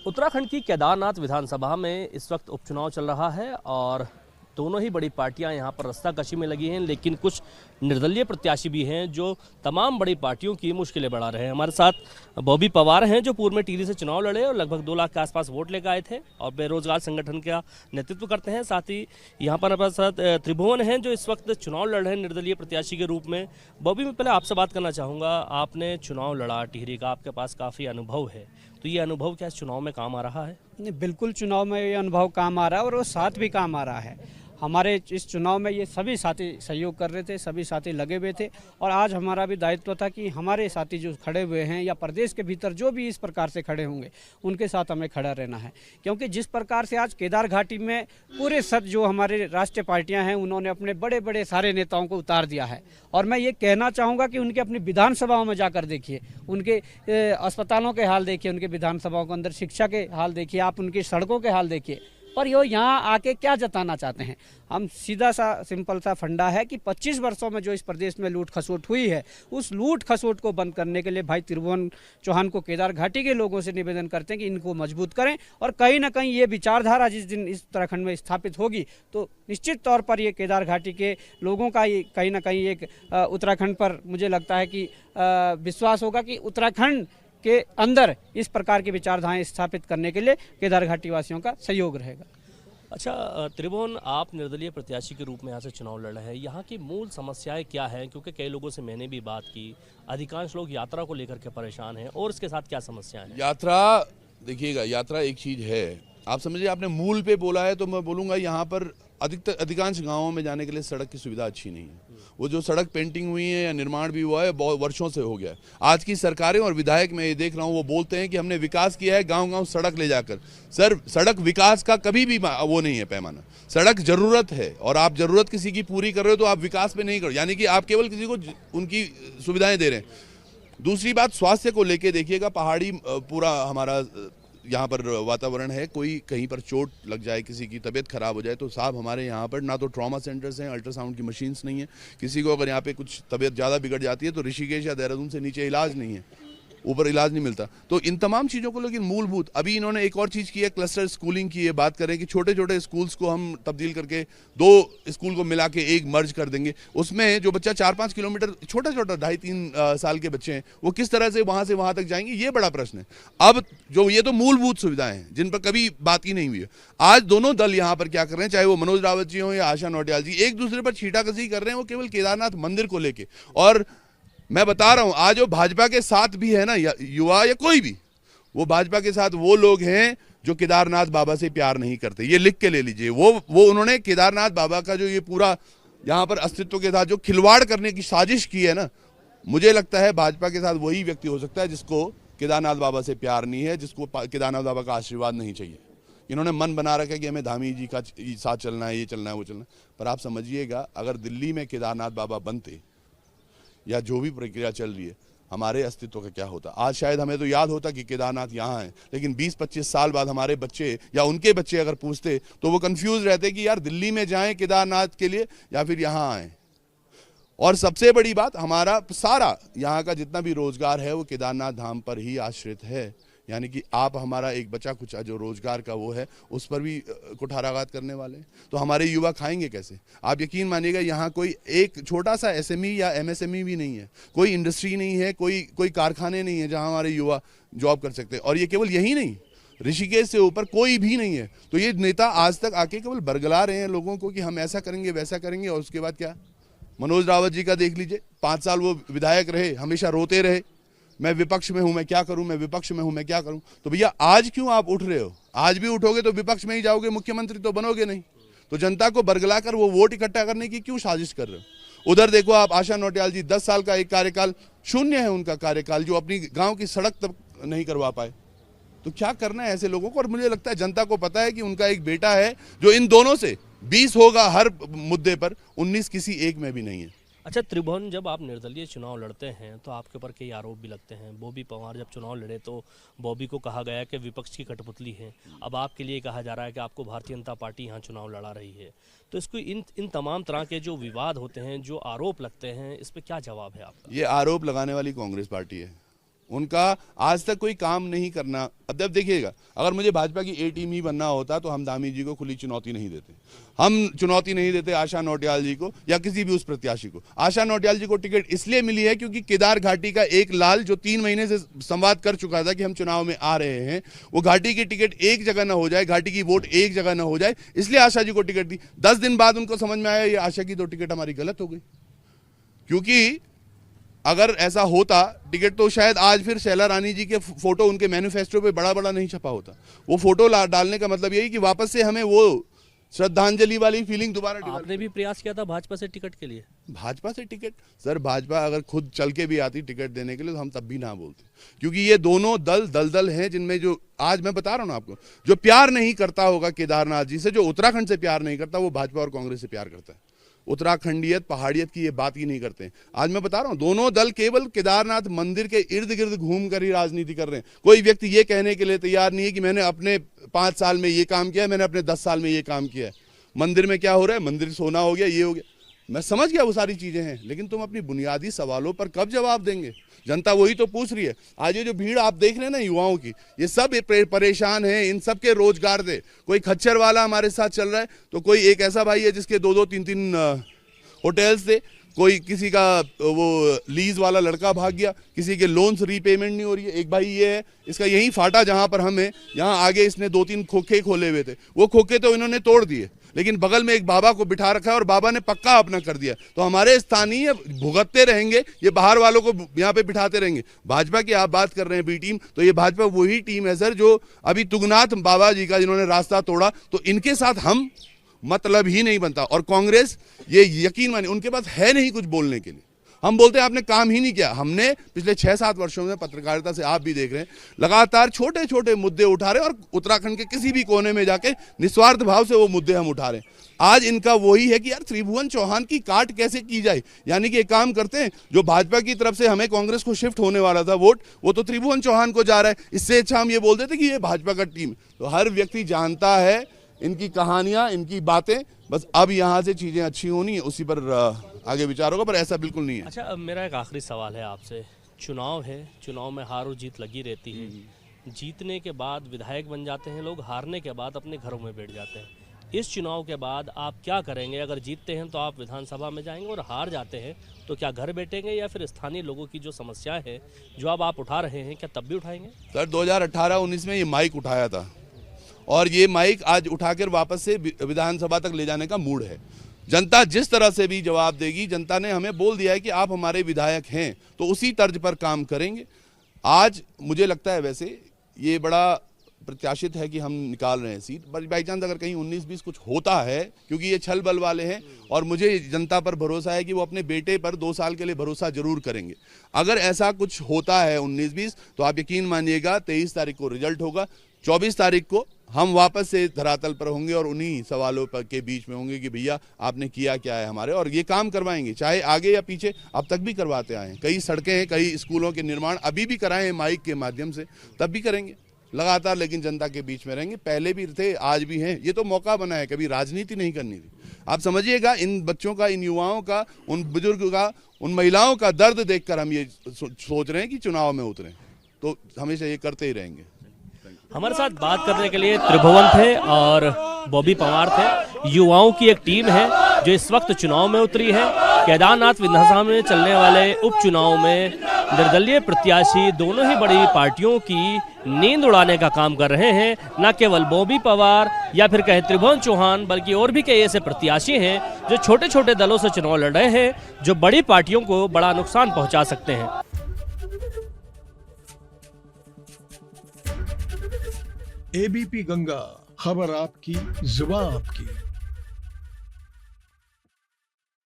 उत्तराखंड की केदारनाथ विधानसभा में इस वक्त उपचुनाव चल रहा है और दोनों ही बड़ी पार्टियां यहां पर रास्ताकशी में लगी हैं, लेकिन कुछ निर्दलीय प्रत्याशी भी हैं जो तमाम बड़ी पार्टियों की मुश्किलें बढ़ा रहे हैं। हमारे साथ बॉबी पवार हैं जो पूर्व में टिहरी से चुनाव लड़े और लगभग 2 लाख के आसपास वोट लेकर आए थे और बेरोजगार संगठन का नेतृत्व करते हैं। साथ ही यहाँ पर हमारे साथ त्रिभुवन हैं जो इस वक्त चुनाव लड़ रहे हैं निर्दलीय प्रत्याशी के रूप में। बॉबी, मैं पहले आपसे बात करना चाहूँगा, आपने चुनाव लड़ा टिहरी का, आपके पास काफ़ी अनुभव है, तो ये अनुभव क्या इस चुनाव में काम आ रहा है? नहीं, बिल्कुल चुनाव में ये अनुभव काम आ रहा है और वो साथ भी काम आ रहा है। हमारे इस चुनाव में ये सभी साथी सहयोग कर रहे थे, सभी साथी लगे हुए थे और आज हमारा भी दायित्व था कि हमारे साथी जो खड़े हुए हैं या प्रदेश के भीतर जो भी इस प्रकार से खड़े होंगे उनके साथ हमें खड़ा रहना है। क्योंकि जिस प्रकार से आज केदार घाटी में पूरे सब जो हमारे राष्ट्रीय पार्टियां हैं उन्होंने अपने बड़े बड़े सारे नेताओं को उतार दिया है और मैं ये कहना चाहूँगा कि उनके अपनी विधानसभाओं में जाकर देखिए, उनके अस्पतालों के हाल देखिए, उनके विधानसभाओं के अंदर शिक्षा के हाल देखिए, आप उनकी सड़कों के हाल देखिए। पर यो यहाँ आके क्या जताना चाहते हैं? हम सीधा सा सिंपल सा फंडा है कि 25 वर्षों में जो इस प्रदेश में लूट खसोट हुई है उस लूट खसोट को बंद करने के लिए भाई त्रिभुवन चौहान को केदार घाटी के लोगों से निवेदन करते हैं कि इनको मजबूत करें और कहीं ना कहीं ये विचारधारा जिस दिन इस उत्तराखंड में स्थापित होगी तो निश्चित तौर पर ये केदार घाटी के लोगों का ये कहीं ना कहीं एक उत्तराखंड पर मुझे लगता है कि विश्वास होगा कि उत्तराखंड के अंदर इस प्रकार की विचारधाराएं स्थापित करने के लिए केदार घाटी वासियों का सहयोग रहेगा। अच्छा त्रिभुवन, आप निर्दलीय प्रत्याशी के रूप में यहाँ से चुनाव लड़ रहे हैं, यहाँ की मूल समस्याएं क्या हैं? क्योंकि कई लोगों से मैंने भी बात की, अधिकांश लोग यात्रा को लेकर के परेशान हैं और इसके साथ क्या समस्याएं हैं? यात्रा, देखिएगा, यात्रा एक चीज़ है, आप समझिए, आपने मूल पे बोला है तो मैं बोलूँगा यहाँ पर अधिकांश गांवों में जाने के लिए सड़क की सुविधा अच्छी नहीं है। वो जो सड़क पेंटिंग हुई है या निर्माण भी हुआ है बहुत वर्षों से हो गया है। आज की सरकारें और विधायक मैं ये देख रहा हूँ वो बोलते हैं कि हमने विकास किया है गांव-गांव सड़क ले जाकर। सर, सड़क विकास का कभी भी वो नहीं है पैमाना। सड़क जरूरत है और आप जरूरत किसी की पूरी कर रहे हो तो आप विकास पे नहीं करो, यानी कि आप केवल किसी को उनकी सुविधाएं दे रहे हैं। दूसरी बात, स्वास्थ्य को लेके देखिएगा, पहाड़ी पूरा हमारा यहाँ पर वातावरण है, कोई कहीं पर चोट लग जाए, किसी की तबीयत खराब हो जाए तो साहब हमारे यहाँ पर ना तो ट्रॉमा सेंटर्स हैं, अल्ट्रासाउंड की मशीन्स नहीं है, किसी को अगर यहाँ पे कुछ तबीयत ज़्यादा बिगड़ जाती है तो ऋषिकेश या देहरादून से नीचे इलाज नहीं है, ऊपर इलाज नहीं मिलता। तो इन तमाम चीज़ों को, लेकिन मूलभूत अभी इन्होंने एक और चीज़ की है, क्लस्टर स्कूलिंग की ये बात करें कि छोटे छोटे स्कूल्स को हम तब्दील करके 2 स्कूल को मिला के एक मर्ज कर देंगे। उसमें जो बच्चा 4-5 किलोमीटर, छोटा छोटा 2.5-3 साल के बच्चे हैं, वो किस तरह से वहाँ से वहाँ तक जाएंगे, ये बड़ा प्रश्न है। अब जो ये तो मूलभूत सुविधाएं हैं जिन पर कभी बात ही नहीं हुई है। आज दोनों दल यहाँ पर क्या कर रहे हैं, चाहे वो मनोज रावत जी हो या आशा नौटियाल जी, एक दूसरे पर छींटाकशी कर रहे हैं, वो केवल केदारनाथ मंदिर को लेके। और मैं बता रहा हूं, आज वो भाजपा के साथ भी है ना, युवा या कोई भी, वो भाजपा के साथ वो लोग हैं जो केदारनाथ बाबा से प्यार नहीं करते। ये लिख के ले लीजिए, वो उन्होंने केदारनाथ बाबा का जो ये पूरा यहाँ पर अस्तित्व के साथ जो खिलवाड़ करने की साजिश की है ना, मुझे लगता है भाजपा के साथ वही व्यक्ति हो सकता है जिसको केदारनाथ बाबा से प्यार नहीं है, जिसको केदारनाथ बाबा का आशीर्वाद नहीं चाहिए। इन्होंने मन बना रखा है कि हमें धामी जी का साथ चलना है, ये चलना है, वो चलना है। पर आप समझिएगा, अगर दिल्ली में केदारनाथ बाबा बनते या जो भी प्रक्रिया चल रही है, हमारे अस्तित्व का क्या होता। आज शायद हमें तो याद होता कि केदारनाथ यहाँ है, लेकिन 20-25 साल बाद हमारे बच्चे या उनके बच्चे अगर पूछते तो वो कंफ्यूज रहते कि यार दिल्ली में जाएं केदारनाथ के लिए या फिर यहाँ आए। और सबसे बड़ी बात, हमारा सारा यहाँ का जितना भी रोजगार है वो केदारनाथ धाम पर ही आश्रित है। यानी कि आप हमारा एक बचा कुछ जो रोजगार का वो है उस पर भी कुठाराघात करने वाले हैं, तो हमारे युवा खाएंगे कैसे? आप यकीन मानिएगा, यहाँ कोई एक छोटा सा एसएमई या एमएसएमई भी नहीं है, कोई इंडस्ट्री नहीं है, कोई कारखाने नहीं है जहाँ हमारे युवा जॉब कर सकते हैं। और ये केवल यही नहीं, ऋषिकेश से ऊपर कोई भी नहीं है। तो ये नेता आज तक आके केवल बरगला रहे हैं लोगों को कि हम ऐसा करेंगे वैसा करेंगे, और उसके बाद क्या? मनोज रावत जी का देख लीजिए, 5 साल वो विधायक रहे, हमेशा रोते रहे, मैं विपक्ष में हूं, मैं क्या करूं, मैं विपक्ष में हूं, मैं क्या करूं। तो भैया आज क्यों आप उठ रहे हो? आज भी उठोगे तो विपक्ष में ही जाओगे, मुख्यमंत्री तो बनोगे नहीं। तो जनता को बरगलाकर वो वोट इकट्ठा करने की क्यों साजिश कर रहे हो? उधर देखो आप, आशा नौटियाल जी, 10 साल का एक कार्यकाल, शून्य है उनका कार्यकाल, जो अपनी गांव की सड़क तक नहीं करवा पाए। तो क्या करना है ऐसे लोगों को? और मुझे लगता है जनता को पता है कि उनका एक बेटा है जो इन दोनों से 20 होगा हर मुद्दे पर, 19 किसी एक में भी नहीं है। अच्छा त्रिभुवन, जब आप निर्दलीय चुनाव लड़ते हैं तो आपके ऊपर कई आरोप भी लगते हैं। बॉबी पवार जब चुनाव लड़े तो बॉबी को कहा गया कि विपक्ष की कठपुतली है। अब आपके लिए कहा जा रहा है कि आपको भारतीय जनता पार्टी यहाँ चुनाव लड़ा रही है। तो इसको इन तमाम तरह के जो विवाद होते हैं, जो आरोप लगते हैं, इस पर क्या जवाब है आपका? ये आरोप लगाने वाली कांग्रेस पार्टी है। उनका आज तक कोई काम नहीं करना। अब देखिएगा, अगर मुझे भाजपा की ए टीम ही बनना होता तो हम धामी जी को खुली चुनौती नहीं देते, हम चुनौती नहीं देते आशा नौटियाल जी को या किसी भी उस प्रत्याशी को। आशा नौटियाल जी को टिकट इसलिए मिली है क्योंकि केदार घाटी का एक लाल जो 3 महीने से संवाद कर चुका था कि हम चुनाव में आ रहे हैं, वो घाटी की टिकट एक जगह ना हो जाए, घाटी की वोट एक जगह ना हो जाए, इसलिए आशा जी को टिकट दी। 10 दिन बाद उनको समझ में आया ये आशा की तो टिकट हमारी गलत हो गई, क्योंकि अगर ऐसा होता टिकट तो शायद आज फिर शैला रानी जी के फोटो उनके मैनिफेस्टो पे बड़ा बड़ा नहीं छपा होता। वो फोटो डालने का मतलब यही कि वापस से हमें वो श्रद्धांजलि वाली फीलिंग दोबारा। आपने भी प्रयास किया था भाजपा से टिकट के लिए? भाजपा से टिकट, सर भाजपा अगर खुद चल के भी आती टिकट देने के लिए तो हम तब भी ना बोलते, क्योंकि ये दोनों दल हैं जिनमें जो आज मैं बता रहा हूं ना आपको, जो प्यार नहीं करता होगा केदारनाथ जी से, जो उत्तराखंड से प्यार नहीं करता, वो भाजपा और कांग्रेस से प्यार करता है। उत्तराखंडियत पहाड़ियत की ये बात ही नहीं करते हैं। आज मैं बता रहा हूं, दोनों दल केवल केदारनाथ मंदिर के इर्द गिर्द घूम कर ही राजनीति कर रहे हैं। कोई व्यक्ति ये कहने के लिए तैयार नहीं है कि मैंने अपने 5 साल में ये काम किया है, मैंने अपने 10 साल में ये काम किया है। मंदिर में क्या हो रहा है, मंदिर सोना हो गया, ये हो गया, मैं समझ गया वो सारी चीजें हैं, लेकिन तुम अपनी बुनियादी सवालों पर कब जवाब देंगे? जनता वही तो पूछ रही है। आज ये जो भीड़ आप देख रहे हैं ना युवाओं की, ये सब परेशान हैं, इन सब के रोजगार दे। कोई खच्चर वाला हमारे साथ चल रहा है, तो कोई एक ऐसा भाई है जिसके 2-2, 3-3 होटल्स थे, कोई किसी का वो लीज वाला लड़का भाग गया, किसी के लोन्स रीपेमेंट नहीं हो रही है। एक भाई ये है, इसका यही फाटा जहां पर हम हैं, यहाँ आगे इसने 2-3 खोखे खोले हुए थे, वो खोखे तो इन्होंने तोड़ दिए, लेकिन बगल में एक बाबा को बिठा रखा है और बाबा ने पक्का अपना कर दिया। तो हमारे स्थानीय भुगतते रहेंगे, ये बाहर वालों को यहाँ पे बिठाते रहेंगे। भाजपा की आप बात कर रहे हैं बी टीम, तो ये भाजपा वही टीम है सर जो अभी तुगनाथ बाबा जी का जिन्होंने रास्ता तोड़ा, तो इनके साथ हम मतलब ही नहीं बनता। और कांग्रेस, ये यकीन मानिए, उनके पास है नहीं कुछ बोलने के लिए। हम बोलते हैं आपने काम ही नहीं किया। हमने पिछले 6-7 वर्षों में पत्रकारिता से, आप भी देख रहे हैं, लगातार छोटे छोटे मुद्दे उठा रहे हैं और उत्तराखंड के किसी भी कोने में जाके निस्वार्थ भाव से वो मुद्दे हम उठा रहे हैं। आज इनका वही है कि यार त्रिभुवन चौहान की काट कैसे की जाए, यानी कि एक काम करते हैं, जो भाजपा की तरफ से हमें कांग्रेस को शिफ्ट होने वाला था वोट, वो तो त्रिभुवन चौहान को जा रहा है। इससे अच्छा हम ये बोल देते कि ये भाजपा का टीम। तो हर व्यक्ति जानता है इनकी कहानियां, इनकी बातें, बस अब यहाँ से चीजें अच्छी होनी है, उसी पर आगे विचार होगा, पर ऐसा बिल्कुल नहीं है। अच्छा, अब मेरा एक आखिरी सवाल है आपसे। चुनाव है, चुनाव में हार और जीत लगी रहती है। जीतने के बाद विधायक बन जाते हैं लोग, हारने के बाद अपने घरों में बैठ जाते हैं। इस चुनाव के बाद आप क्या करेंगे? अगर जीतते हैं तो आप विधानसभा में जाएंगे और हार जाते हैं तो क्या घर बैठेंगे, या फिर स्थानीय लोगों की जो समस्याएं हैं जो अब आप उठा रहे हैं, क्या तब भी उठाएंगे? सर 2018-19 में ये माइक उठाया था और ये माइक आज उठाकर वापस से विधानसभा तक ले जाने का मूड है। जनता जिस तरह से भी जवाब देगी, जनता ने हमें बोल दिया है कि आप हमारे विधायक हैं, तो उसी तर्ज पर काम करेंगे। आज मुझे लगता है वैसे ये बड़ा प्रत्याशित है कि हम निकाल रहे हैं सीट, बाई चांस अगर कहीं 19-20 कुछ होता है, क्योंकि ये छल बल वाले हैं और मुझे जनता पर भरोसा है कि वो अपने बेटे पर 2 साल के लिए भरोसा जरूर करेंगे। अगर ऐसा कुछ होता है 19-20, तो आप यकीन मानिएगा 23 तारीख को रिजल्ट होगा, 24 तारीख को हम वापस से धरातल पर होंगे और उन्हीं सवालों पर के बीच में होंगे कि भैया आपने किया क्या है हमारे, और ये काम करवाएंगे, चाहे आगे या पीछे। अब तक भी करवाते आए हैं, कई सड़कें हैं, कई स्कूलों के निर्माण अभी भी कराए हैं माइक के माध्यम से, तब भी करेंगे लगातार, लेकिन जनता के बीच में रहेंगे। पहले भी थे, आज भी हैं। ये तो मौका बना है, कभी राजनीति नहीं करनी थी। आप समझिएगा, इन बच्चों का, इन युवाओं का, उन बुजुर्ग का, उन महिलाओं का दर्द देखकर हम ये सोच रहे हैं कि चुनाव में उतरें, तो हमेशा ये करते ही रहेंगे। हमारे साथ बात करने के लिए त्रिभुवन थे और बॉबी पंवार थे। युवाओं की एक टीम है जो इस वक्त चुनाव में उतरी है। केदारनाथ विधानसभा में चलने वाले उपचुनाव में निर्दलीय प्रत्याशी दोनों ही बड़ी पार्टियों की नींद उड़ाने का काम कर रहे हैं। न केवल बॉबी पंवार या फिर कहें त्रिभुवन चौहान, बल्कि और भी कई ऐसे प्रत्याशी हैं जो छोटे छोटे दलों से चुनाव लड़ रहे हैं, जो बड़ी पार्टियों को बड़ा नुकसान पहुंचा सकते हैं। एबीपी गंगा, खबर आपकी, जुबान आपकी।